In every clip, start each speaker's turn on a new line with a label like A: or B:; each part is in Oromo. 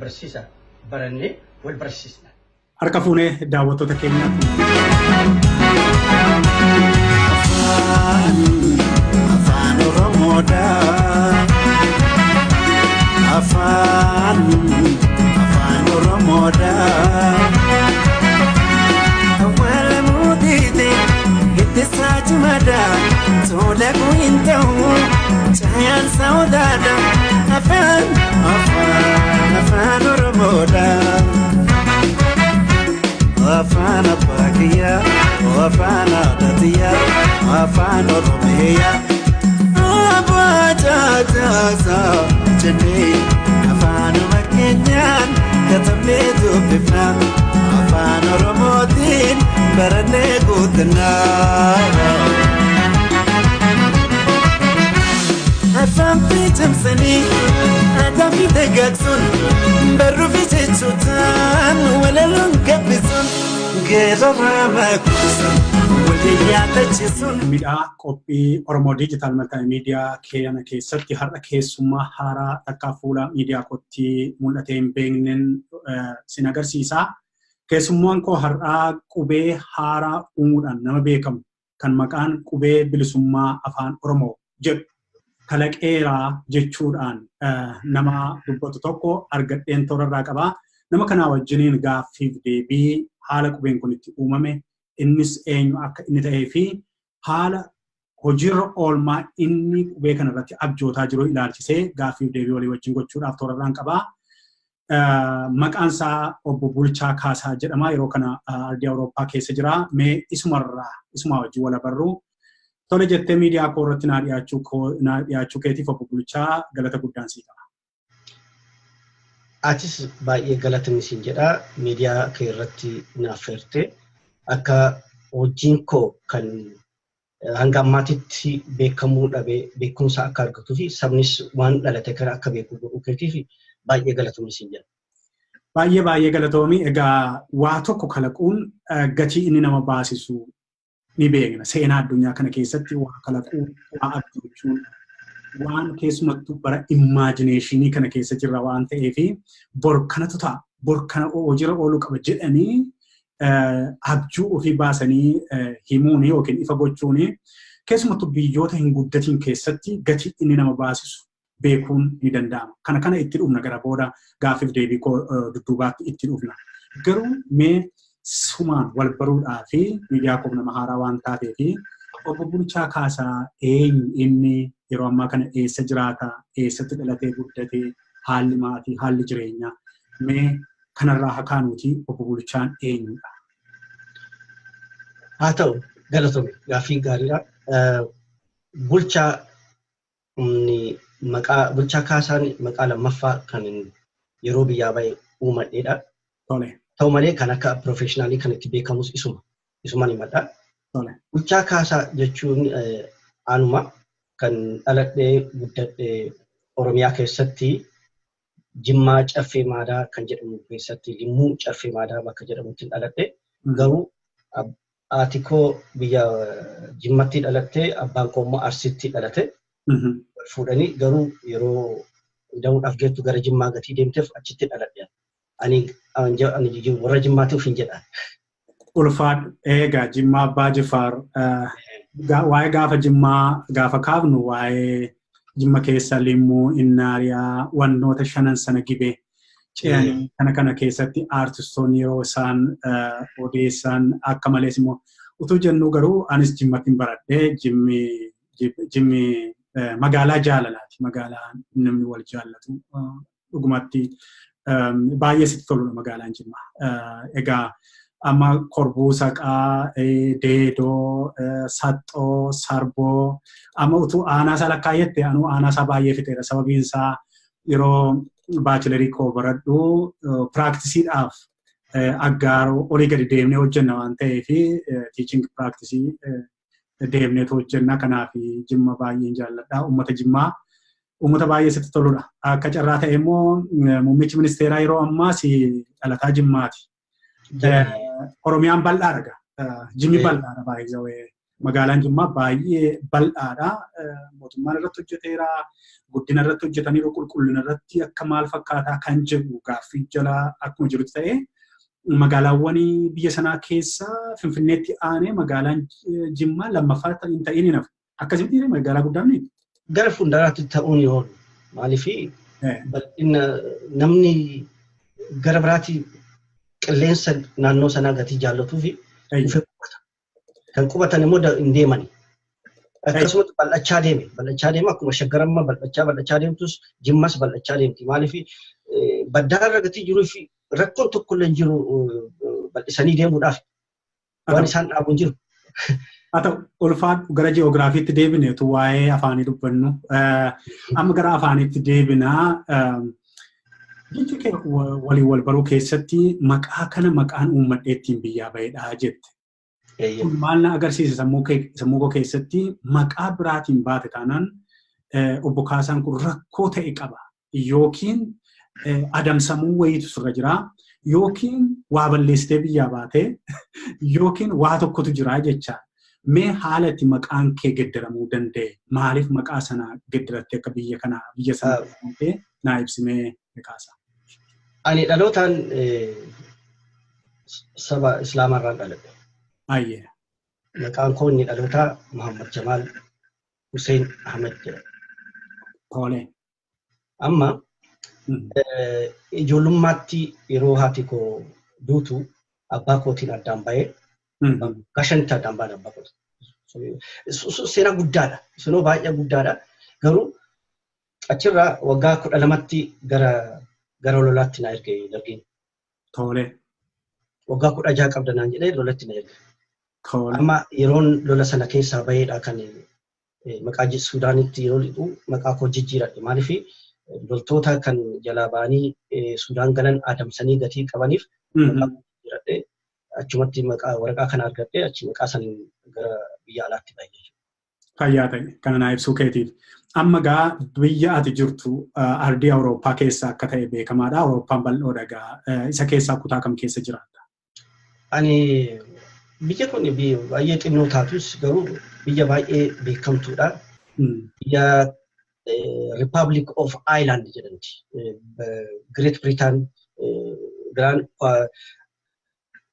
A: barsiisa barannee wal barsiisna.
B: Harka fuunee daawwattoota keenya.
C: Afaan Oromoodhaa. Afaan Oromoodhaa. Awwaalamuutiiti itti saachimadhaa tola kuinta'u caayaan saawudhaadha. Afaan Oromoodhaa. Afaan Abbaakiyaa, Afaan Aadaatiyaa, Afaan Oromiyaa. Abbaachissaa jennee afaanuma keenyaan katabnee dubbifnaa. Afaan Oromootiin barannee guuttannaa. Afaan fiicamsanii aadaa fi dagaagsuun barruu fi jechuutaan walaluun gabbisuun geerarraa makuusan walii yaadachiisuun.
B: Midhaa qophii Oromoo Diijitaal Maltiimiidiyaa keenya keessatti har'a keessummaa haaraa takkaa fuula miidiyaa kootti mul'atee hin beekneen sin agarsiisa. Keessummaan koo har'aa qubee haaraa uumuudhaan nama beekamu kan maqaan qubee bilisummaa afaan Oromoo jedhu kalaqeeraa jechuudhaan nama dubbatu tokko argadheen toorarraa qabaa. Nama kanaa wajjiniin gaaffiif deebii haala qubeen kun itti uumame innis eenyu akka inni ta'ee fi haala hojiirra oolmaa inni qubee kanarratti abjootaa jiru ilaalchisee gaaffiif deebii walii wajjin gochuudhaaf toorarraan qabaa. Maqaan isaa obbo Bulchaa Kaasaa jedhama. Yeroo kana ardii Awurooppaa keessa jira. Mee isuma wajjin wal barru. Tole jettee miidiyaa koo irratti naa dhiyaachuu keetiif obbo Bulchaa galata guddaan sii qaba.
A: Atis baay'ee galatoomi siin jedha. Miidiyaa kee irratti naaf feerte akka hojiin koo kan hanga ammaatitti beekamuu dhabee beekumsa akka argatuu fi sabnis waan dhalate kana akka beeku godhuu keetiif baay'ee galatoomi siin jedha.
B: Baay'ee galatoomi. Egaa waa tokko kalaquun gatii inni nama baasisu ni beekna. Seenaa addunyaa kana keessatti waa kalaquu, waa abjuuchuun, waan keessumattuu bara imaajineeshinii kana keessa jirra waan ta'eefi bor kanatu ta'a. Bor kana hojiirra ooluu qaba jedhanii abjuu ofii baasanii himuuni yookiin ifa gochuuni keessumattuu biyyoota hin guddatiin keessatti gatii inni nama baasisu beekuun ni danda'ama. Kana itti dhufna gara booda gaaffiif deebii dudduubaatti itti dhufna. Garuu mee sumaan wal baruudhaa fi miidiyaa koo nama haaraa waan taatee fi obbo Bulchaa Kaasaa eenyu inni yeroo ammaa kana eessa jiraata, eessatti dhalatee guddatee, haalli maatii, haalli jireenyaa mee kanarraa hakaanuuti obbo Bulchaan eenyudha?
A: Haa ta'u galatoomi gaaffii gaariidha. Bulchaa Kaasaan maqaa lammaffaa kan yeroo biyyaa ba'e uumadheedha.
B: Tole.
A: Ta'u malee kan akka professionaalii kan itti beekamus isumaan himadha. Bulchaa Kaasaa jechuun anuma kan dhaladhee guddadhee Oromiyaa keessatti Jimmaa Caffee Maadaa kan jedhamu keessatti Limmuu Caffee Maadaa bakka jedhamutti dhaladhee garuu haati koo biyya Jimmatti dhalattee abbaan koo immoo Arsiitti dhalate. Fuudhanii garuu yeroo daawudhaaf geettu gara Jimmaa gatii deemteef achitti dhaladhe. Ani warra Jimmaatti ofiin jedha.
B: Ulfaadhu eegaa Jimmaa Abbaa Jifaar waa'ee gaafa Jimmaa gaafa kaafnu waa'ee Jimma keessa Limmuu Innaariyaa wannoota shanan sana gibee ce'anii kana keessatti aartistoonni yeroo isaan odeessan akka malees immoo utuu jennuu garuu anis Jimmatti hin baradhee Jimmi magaalaa jaalalaati. Magaalaa namni wal jaallatu dhugumatti baay'ee sitti toludha magaalaan Jimmaa. Egaa amma korbuu saqaa, deedoo, saxxoo, sarboo amma utuu aanaa isaa lakkaa'etti anuu aanaa isaa baay'ee fixeera. Sababiin isaa yeroo baachilarii koo baradhu piraktisiidhaaf aggaaroo olii gadi deemnee hojjenna waan ta'eef teaching practice deemnee hojjenna. Kanaaf Jimma baay'een jaalladha. Uummata Jimmaa uummata baay'ee sitti toludha. Akka carraa ta'e immoo muummichi ministeeraa yeroo ammaa dhalataa Jimmaati. Oromiyaan bal'aadha. Jimmi bal'aadha baay'ee. magaalaan Jimmaa baay'ee bal'aadha. Mootummaan irratti hojjeteera, guddina irratti hojjetaniiru, qulqullina irratti akka maal fakkaataa kan jedhu gaaffii jalaa akkuma jirutti ta'ee magaalaawwan biyya sanaa keessa Finfinneetti aanee magaalaan Jimmaa lammaffaa hin ta'in hin hafu. Akkasitti magaalaa guddaan ni
A: gara fuulduraatti ta'uun yoo maaliifi namni gara biraatti qilleensa naannoo sanaa gatii jaallatuu fi dhufee qubata. Kan qubatan immoo hin deemani. Akkasumas bal'achaa deema akkuma shaggaramma bal'achaa deemtus Jimmas bal'achaa deemti. Maaliifi baddaa irra gatii jiruu fi rakkoon tokko illee jiru bal'isanii deemuudhaaf waan isaan dhaabuun jiru.
B: Haa ta'u ulfaan gara ji'oogiraafiitti deebineetu waa'ee afaanii dubbannu. Amma gara afaaniitti deebinaa jechi kee waliin wal baruu keessatti maqaa kana maqaan uummadhee ittiin biyyaa bahedha jette. Kun maal na agarsiisa sammuu koo keessatti maqaa biraatiin baate taanaan obbo Kaasaan kun rakkoo ta'e qaba yookiin adamsamuu wayiitu sirra jira yookiin waa balleessitee biyyaa baate yookiin waa tokkotu jira jechaa. Mee haala itti maqaan kee geddaramuu danda'e maaliif maqaa sana geddarattee akka biyya sana ta'e naa ibsimee Kaasaa.
A: Ani dhalootaan saba Islaamarraan dhaladhe.
B: Ayyee.
A: Maqaan koo inni dhalootaa Muhammad Jamaal Hussein Ahmed jedhama.
B: Tole.
A: Amma ijoollummaatti yeroo haati koo duutu abbaa kootiin addaan bahee Gashanitti addaan bahan abbaa kootiin. Seenaa guddaadha. Sunoo baay'ee guddaadha. Garuu achirraa waggaa 12tti gara lolaatti na erge dargiin.
B: Tole.
A: Waggaa 16 qabda naan jedhee lolatti na erge.
B: Tole.
A: Amma yeroon lola sana keessaa baheedha kan maqaa Suudaanitti yeroo lixu maqaa koo jijjiiradhe. Maaliifi loltoota kan jalaa ba'anii Suudaan galan adamsanii gatii qabaniif maqaa koo jijjiiradhe. Achumatti maqaa waraqaa kana argadhe achi maqaa saniin gara biyya alaatti bahee jechuudha.
B: Fayyaa ta'e kana naa ibsuu keetiif. Amma gaa biyya ati jirtu ardii Awurooppaa keessa akka ta'e beekamaadha. Awurooppaan bal'oodha gaa isa keessaa kutaa kam keessa jiraatta?
A: Ani biyya kun baay'ee xinnoo taatus garuu biyya baay'ee beekamtuudha. Biyya Republic of Ireland jedhamti. Great Britain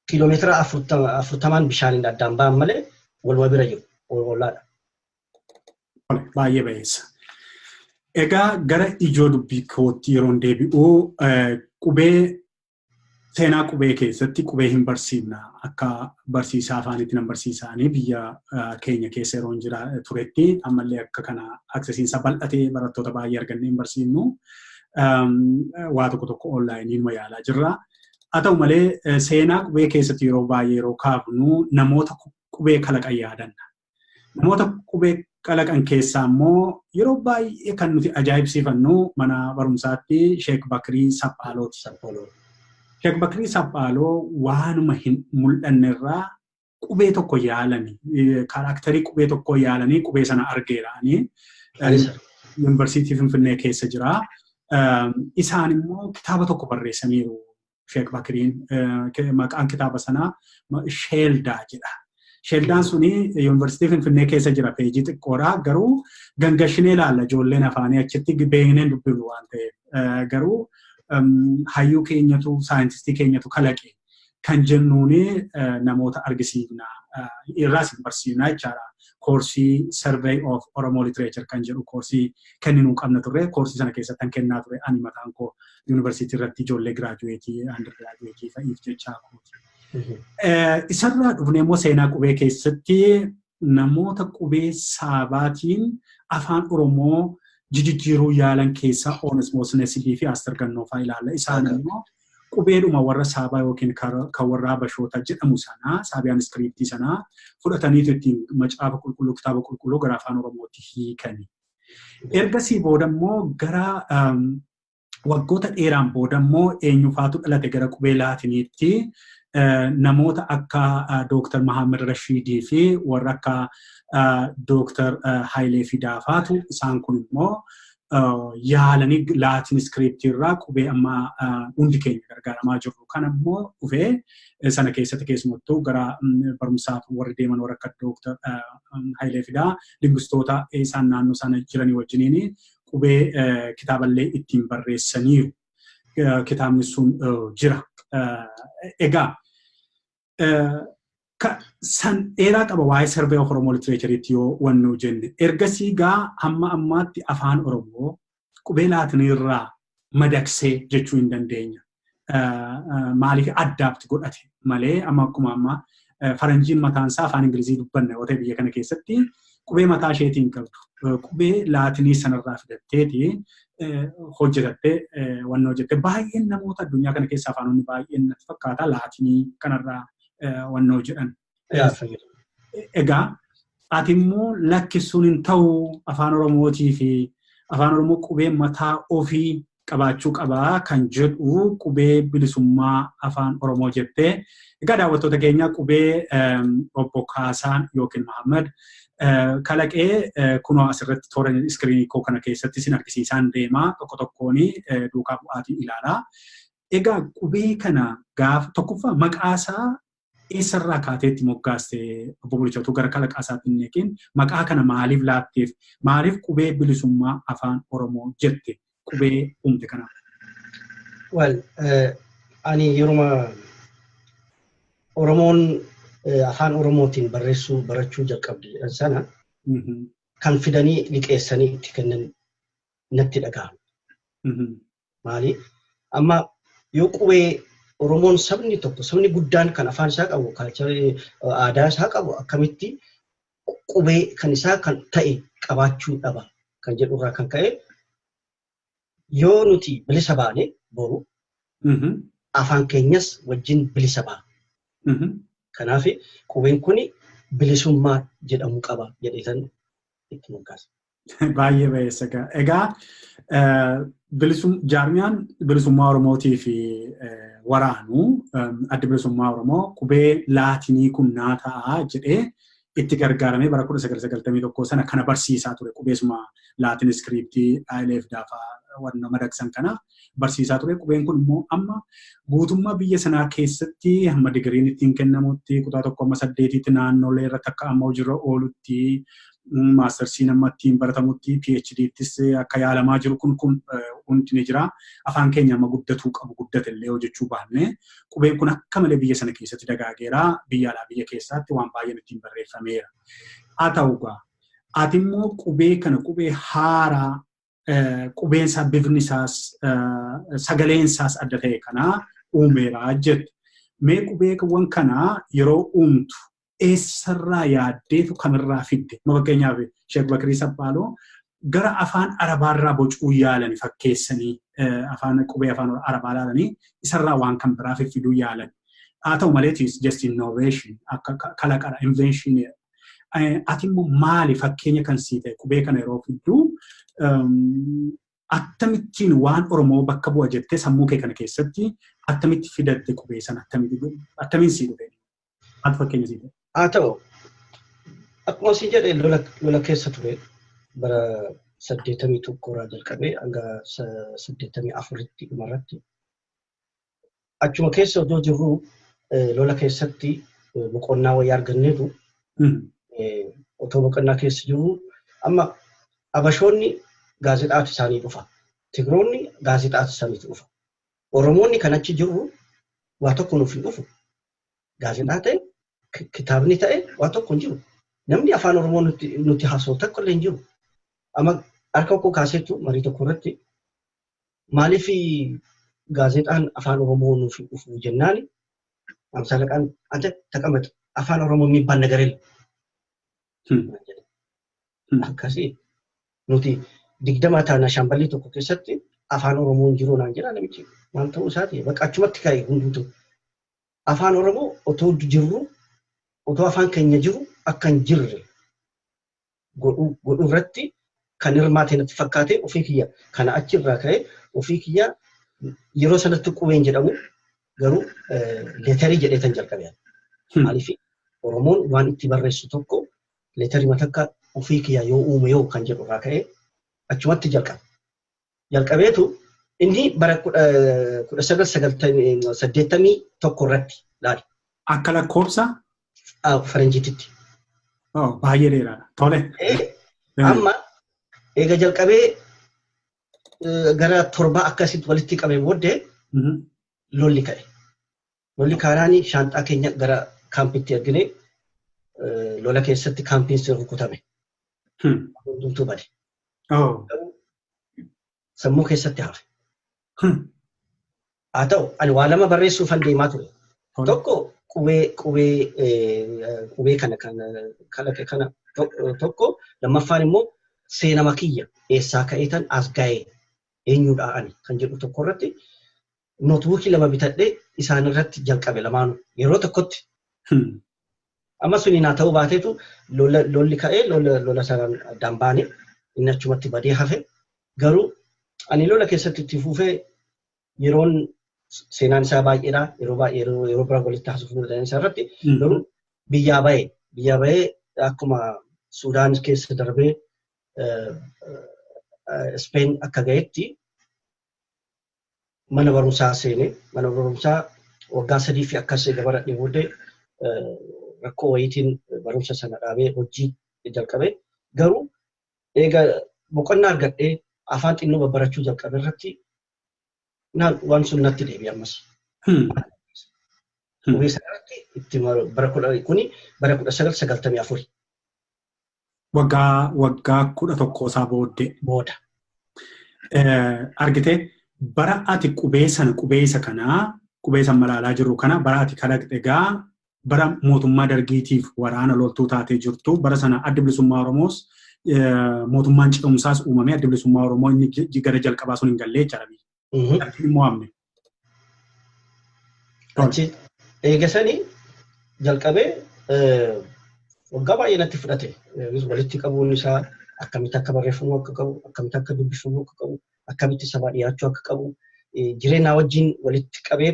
A: kiiloomeetira 40 bishaaniin addaan ba'an malee waluma bira jiru. Wallaadha.
B: Baay'ee bayeessa. Egaa gara ijoo dubbii kootti yeroo deebi'u seenaa qubee keessatti qubee hin barsiifna akka barsiisaa afaanitti nan barsiisaanii biyya keenya keessa yeroo jira turetti ammallee akka kana aksesiinsa bal'atee barattoota baay'ee argannee hin barsiifnu waa tokko onlaayiniin yaalaa jirra. Haa ta'u malee seenaa qubee keessatti yeroo baay'ee yeroo kaafnu namoota qubee kalaqan yaadanna. Namoota qubee kalaqan keessaa immoo yeroo baay'ee kan nuti ajaa'ibsiifannu mana barumsaatti Sheek Bakrii Saphaalooti. Sheek Bakrii Saphaaloo waanuma hin mul'anne irraa qubee tokko yaalanii kaaraakterii qubee tokko yaalanii qubee sana argeeraanii yuunivarsiitii Finfinnee keessa jira. Isaan immoo kitaaba tokko barreessaniiru. Sheek Bakriin maqaan kitaaba sanaa Sheeldaa jedha. Sheeldaan suni yuunivarsiitii Finfinnee keessa jira peejii xiqqoodha. Garuu gangashinee ilaalla ijoolleen afaanii achitti beekneen dubbifnu waan ta'eef. Garuu hayyuu keenyatu saayintistii keenyatu kalaqe kan jennuuni namoota argisiifna. Irraas hin barsiifna jechaadha. Koorsii Survey of Oromoo Literature kan jedhu koorsii kenninuu qabna turre. Koorsii sana keessatti kan kennaa ture ani mataan koo yuunivarsiitii irratti ijoollee giraajuweetii, andirgiraajuweetii fa'iif jechaa kooti. Isarraa dhufnee immoo seenaa qubee keessatti namoota qubee saabaatiin afaan Oromoo jijjiiruu yaalan keessaa Onesmoos Nesibii fi Aster Gannoofaa ilaalla. Isaan immoo qubeedhuma warra saabaa yookiin kan warra Habashoota jedhamu sanaa saabiyaan iskiriiptii sanaa fudhataniitu ittiin macaafa qulqulluu kitaaba qulqulluu gara afaan Oromootti hiikani. Ergasii booda immoo gara waggoota dheeraan booda immoo eenyufaatu dhalate gara qubee laatiniitti namoota akka Dr. Muhammad Rashidii fi warra akka Dr. Hayilee Fidaafaatu isaan kun immoo yaalanii laatiin iskiriptii irraa qubee amma hundi keenya gargaaramaa jirru. Kan ammoo dhufee sana keessatti keessumattuu gara barumsaaf warri deeman warra akka Dooktar Hayilee Fidaa lingustoota isaan naannoo sana jiranii wajjiniin qubee kitaaballee ittiin barreessaniiru. Kitaabni sun jira. Egaa san dheeraa qaba waa'ee Survey of Oromoo Literature yoo wannu jenne. Ergasii gaa hamma ammaatti afaan Oromoo qubee laatinirraa madaksee jechuu hin dandeenya. Maaliif addaabti godhate malee amma akkuma amma faranjiin mataansaa afaan Ingilizii dubbanne yoo ta'e biyya kana keessatti qubee mataa isheetiin qabdu. Qubee laatinii sanarraa fidatteeti hojjetattee wanna hojjette baay'een namoota addunyaa kana keessa afaanonni baay'een natti fakkaata laatinii kanarraa wanna hojjetan. Egaa ati immoo lakkisuun hin ta'u afaan Oromootii fi afaan Oromoo qubee mataa ofii qabaachuu qabaa kan jedhu qubee bilisummaa afaan Oromoo jettee. Egaa daawwattoota keenya qubee obbo Kaasaan yookiin Mahammad kalaqee kunoo asirratti toora iskiriinii koo kana keessatti sin argisiisaan deemaa tokko tokkooni duukaa bu'aatiin ilaalaa. Egaa qubee kana gaaf tokkoffaa maqaasaa eessarraa kaateetti moggaaste obbo Bulchootuu gara kalaqaasaatti hin eegin maqaa kana maaliif laatteef maaliif qubee bilisummaa afaan Oromoo jette qubee uumte kana?
A: Well, ani yeruma Oromoon afaan Oromootiin barachuu jalqabde sana kan fidanii liqeessanii itti kennan natti dhaga'ama. Maali? Amma yoo qubee Oromoon sabni tokko sabni guddaan kan afaan isaa qabu aadaa isaa qabu akkamitti qubee kan isaa kan ta'e qabaachuu dhaba kan jedhurraa kan ka'e yoo nuti bilisa baane boru afaan keenyas wajjin bilisa ba'a. Kanaaf qubeen kun bilisummaa jedhamu qaba jedheetan itti moggaasa.
B: Baay'ee baay'eessa. Egaa jaarmiyaan bilisummaa Oromootii fi waraanuu adda bilisummaa Oromoo qubee laatinii kun naa ta'a jedhee itti gargaaramee bara 1991 sana kana barsiisaa ture. Qubeesuma laatin iskiriptii Hayilee Fidaafaa wanna madaqsan kana barsiisaa ture. Qubeen kun immoo amma guutummaa biyya sanaa keessatti hamma digiriin ittiin kennamutti kutaa 1-8 naannolee irratti akka amma hojiirra oolutti maastersiin amma ittiin baratamutti PhD'ttis akka yaalamaa jiru kun hundi ni jira. Afaan keenya amma guddatuu qabu guddatellee hojjechuu baanne qubeen kun akka malee biyya sana keessatti dagaageera. Biyya alaa biyya keessaatti waan baay'een ittiin barreeffameera. Haa ta'u gaa ati immoo qubee kana qubee haaraa qubeensaa bifni isaas sagaleensaas adda ta'e kana uumeera jette. Mee qubeewwan kana yeroo uumtu eessarraa yaaddeetu kamirraa fidde? Fakkeenyaaf Sheek Bakirii Sabbaaloo gara afaan Arabaarraa bocuu yaalani fakkeessanii afaan qubee afaan Arabaa laalanii isarraa waan kan biraa fiduu yaalani. Haa ta'u malee just innovation akka kalaqadha invention. Ati immoo maali fakkeenya kan sii ta'e qubee kana yeroo fidduu akkamittiin waan Oromoo bakka bu'a jettee sammuu kee kana keessatti akkamitti fidatte qubee sana akkamiin sii dhufe? Ati fakkeenya sii ta'e?
A: Haa ta'u akkuma sii jedhee lola keessa ture bara 81 irraa jalqabee hanga 84tti dhumarratti achuma keessa odoo jirru lola keessatti boqonnaa wayyaa arganneetu otoo boqonnaa keessa jirru amma Abashoonni gaazexaaf isaanii dhufa. Tigroonni gaazexaaf isaanii dhufa. Oromoonni kan achi jirru waa tokko nuuf hin dhufu. Gaazexaa ta'e kitaabni ta'e waa tokko hin jiru. Namni afaan Oromoo nuti haasa'u tokko illee hin jiru. Amma harka koo kaaseetu marii tokko irratti maaliif gaazexaan afaan Oromoo nuuf hin dhufu jennaani amsalaqaan ante taqamata afaan Oromoo miibbaan nagareel. Akkasii nuti 20 taana shambalii tokko keessatti afaan Oromoo jiru naan jedha namichi waan ta'uu isaati bakka achumatti ka'e hunduutu afaan Oromoo otoo jirru otoo afaan keenya jiru akka hin jirre godhu irratti kan hirmaate natti fakkaate ofii kiyya kana achirraa ka'e ofii kiyya yeroo sanatti qubeen jedhamu garuu leetarii jedheetan jalqabe. Maaliif Oromoon waan itti barreessu tokko leetarii matakka ofii kiyya yoo uume yoo kan jedhu irraa ka'e achumatti jalqabe. jalqabeetu inni bara 1981 irratti laali.
B: Akka lakkoofsa?
A: Faranjiititti.
B: Baay'ee dheeraadha. Tole.
A: Amma eega jalqabee gara 7 akkasitti walitti qabee booddee lolli ka'e. Lolli kaaraanii shaanxaa keenya gara kaampiitti ergine lola keessatti kaampiin sun rukutame. Hundumtuu bade. Sammuu keessatti hafe. Haa ta'u ani waa lama barreessuufan deemaa ture. Tokko qubee kana kalaqe kana tokko lammaffaan immoo seenama kiyya eessaa ka'eetan as ga'ee eenyudha ani kan jedhu tokko irratti nootbuukii lama bitadhee isaan irratti jalqabe lamaanuu yeroo tokkotti. Amma suni naa ta'uu baateetu lolli ka'ee lola sanaan addaan baane inni achumatti badee hafe garuu ani lola keessatti itti fufee yeroon seenaan isaa baay'eedha yeroo bira walitti haasofnu isaa irratti garuu biyyaa bahee akkuma Sudaan keessa darbee Speen akka ga'etti mana barumsaa seenee mana barumsaa waggaa 3 fi akkas gabaradhee booddee rakkoo wayiitiin barumsa sana dhaabee hojii jalqabee garuu eega boqonnaa argadhee afaan xinnoo babbarachuu jalqabe irratti waan sun natti deebi'e ammas. Qubee sanarratti itti bara 1994.
B: Waggaa 11 isaa booda. Argitee bara ati qubee isa kanaa qubee san malaalaa jiru kana bara ati kalaqxe egaa bara mootummaa dargiitiif waraana loltuu taatee jirtu bara sana adda bilisummaa Oromoos mootummaan ce'umsaas uumamee adda bilisummaa Oromoo inni gara jalqabaa sun hin gallee jedhame. Immoo amne.
A: Eegasanii jalqabee waggaa baay'ee natti fudhate. Walitti qabuun isaa akkamitti akka barreeffamu akka qabu, akkamitti akka dubbifamu akka qabu, akkamitti sabaa dhiyaachuu akka qabu, jireenya wajjin walitti qabee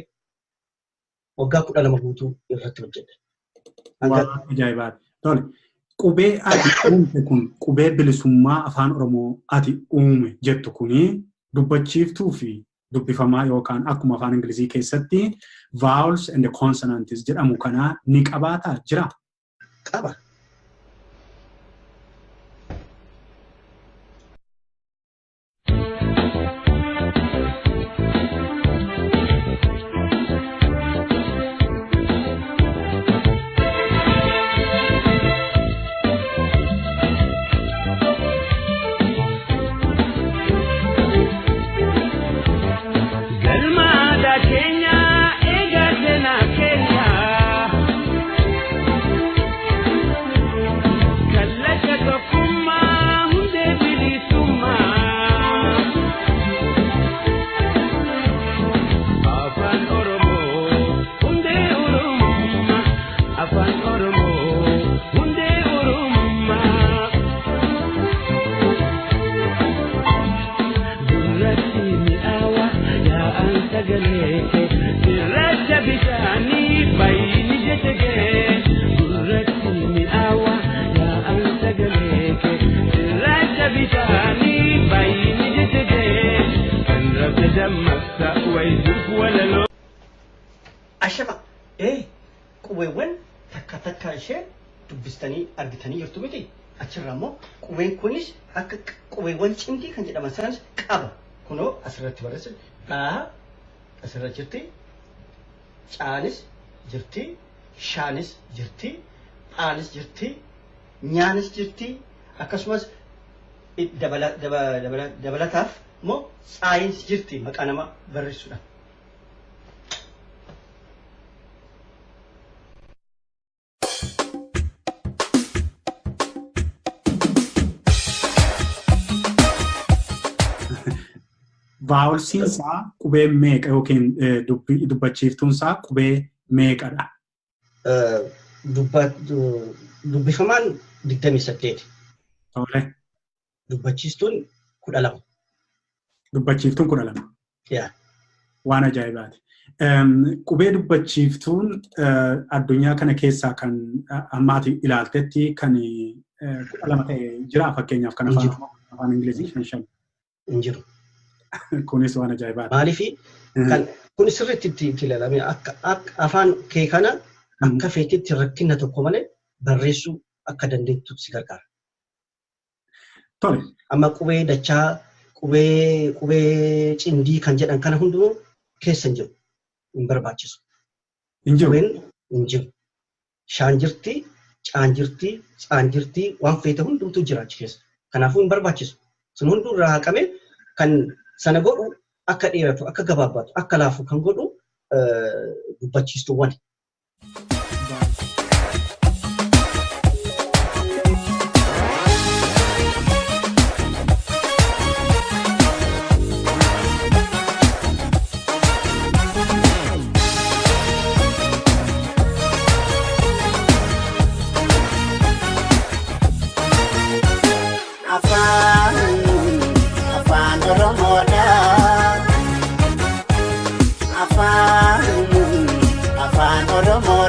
A: waggaa 12 guutuu irratti hojjete.
B: Ajaa'ibaadha. Tole. Qubee ati uumte kun qubee bilisummaa afaan Oromoo ati uume jettu kuni dubbachiiftuu fi dubbifamaa yookaan akkuma afaan Ingilizii keessatti vowels and consonants jedhamu kana ni qabaataa jira?
A: Qaba. Ashaba, qubeewwan takka ishee dubbistanii argitanii jirtu miti. Achirraa immoo qubeen kunis akka qubeewwan cimdii kan jedhaman sanas qaba. Kunoo asirratti barreesse dhaa asirra jirti, caanis jirti, shaanis jirti, dhaanis jirti, nyaanis jirti, akkasumas dabalataaf immoo tsaayinis jirti maqaa nama barreessuudha.
B: Vowelsiin isaa qubee meeqa yookiin dubbachiiftuun isaa qubee meeqadha?
A: Dubbifamaan 28.
B: Tole.
A: Dubbachiiftuun 12.
B: Dubbachiiftuun 12.
A: Yaa.
B: Waan ajaa'ibaati. Qubee dubbachiiftuun addunyaa kana keessaa kan ammaati ilaaltetti kan 12 ta'e jira fakkeenyaaf kan afaan Ingilizii 5.
A: Hin jiru.
B: Kunis waan ajaa'ibaadha.
A: Maaliifi kan kun sirriitti itti ilaalame akka afaan kee kana akka feetitti rakkina tokko malee barreessuu akka dandeettu si gargaara.
B: Tole.
A: Amma qubee dachaa qubee cindii kan jedhan kana hunduu keessa hin jiru. Hin barbaachisu.
B: Hin jiru.
A: Hin jiru. Shaan jirti, caan jirti, tsaan jirti, waan feete hundumtuu jira achi keessa. Kanaafuu hin barbaachisu. Sun hunduu irraa haqamee kan sana godhu akka dheeratu, akka gabaabbatu, akka laafu kan godhu dubbachiistuuwwan.
C: Afaan Oromoo Afaan Oromoo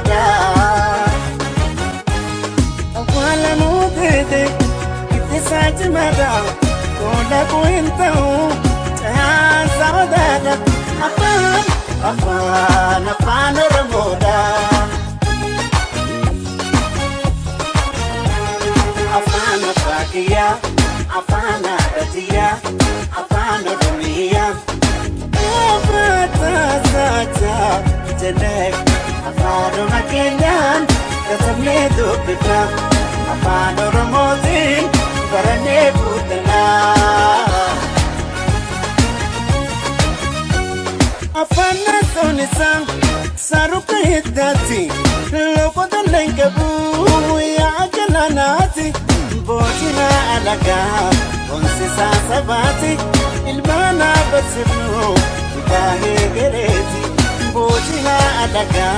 C: Wala mutete kitisaji mada koda kuintau cahaya saudara Afaan Oromoo Afaan Fakiya Afaan Adatia Afaan Oromia Tata Jedek Afaan Makenyan Kasamne Dubita Afaan Oromootiin Barane Budana Afaan Natonisa Saruka Hiddati Lokoto Lengabu Ya Jalanati Botina Alaga Onsisa Sabati Ilmana Basibnu Itahe Gereti Botina Alaga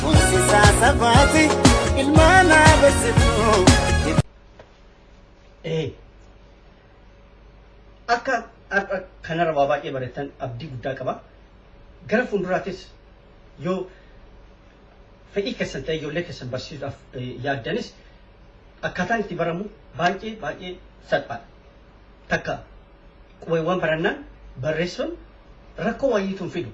C: Onsisa Sabati Ilmana Basibnu
A: Akka kanarra waa baay'ee bareetan abdii guddaa qaba. Gara fuulduraatis yoo fedhii keessan ta'e ijoollee keessan barsiisuudhaaf yaaddanis akkaataan itti baramu baay'ee salphaadha. Takka qubeewwan barannaan barreessuun rakkoo wayiituun fidu.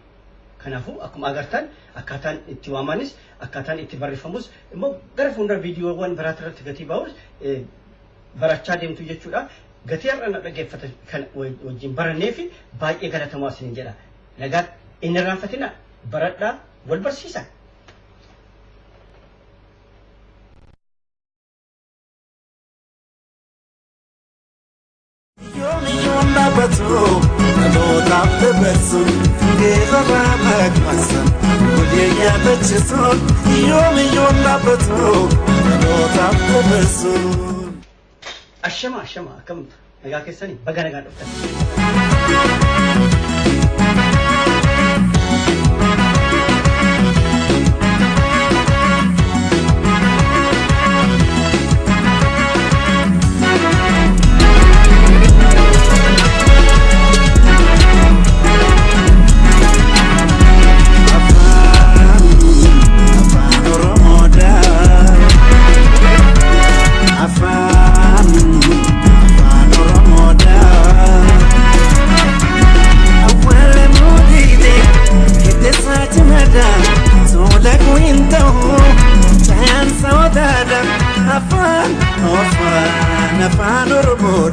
A: Kanaafuu akkuma agartan akkaataan itti waamanis akkaataan itti barreeffamus immoo gara fuuldura viidiyoowwan biraatti irratti gatii baa'us barachaa deemtu jechuudha. Gatii har'a dhaggeeffatan kan wajjin barannee fi baay'ee galatamaa isiniin jedha. Nagaa inni irraanfatina baradhaa wal barsiisa. Ashama akkam nagaa keessanii baga nagaa dhuftan.
C: Afaan Oromoo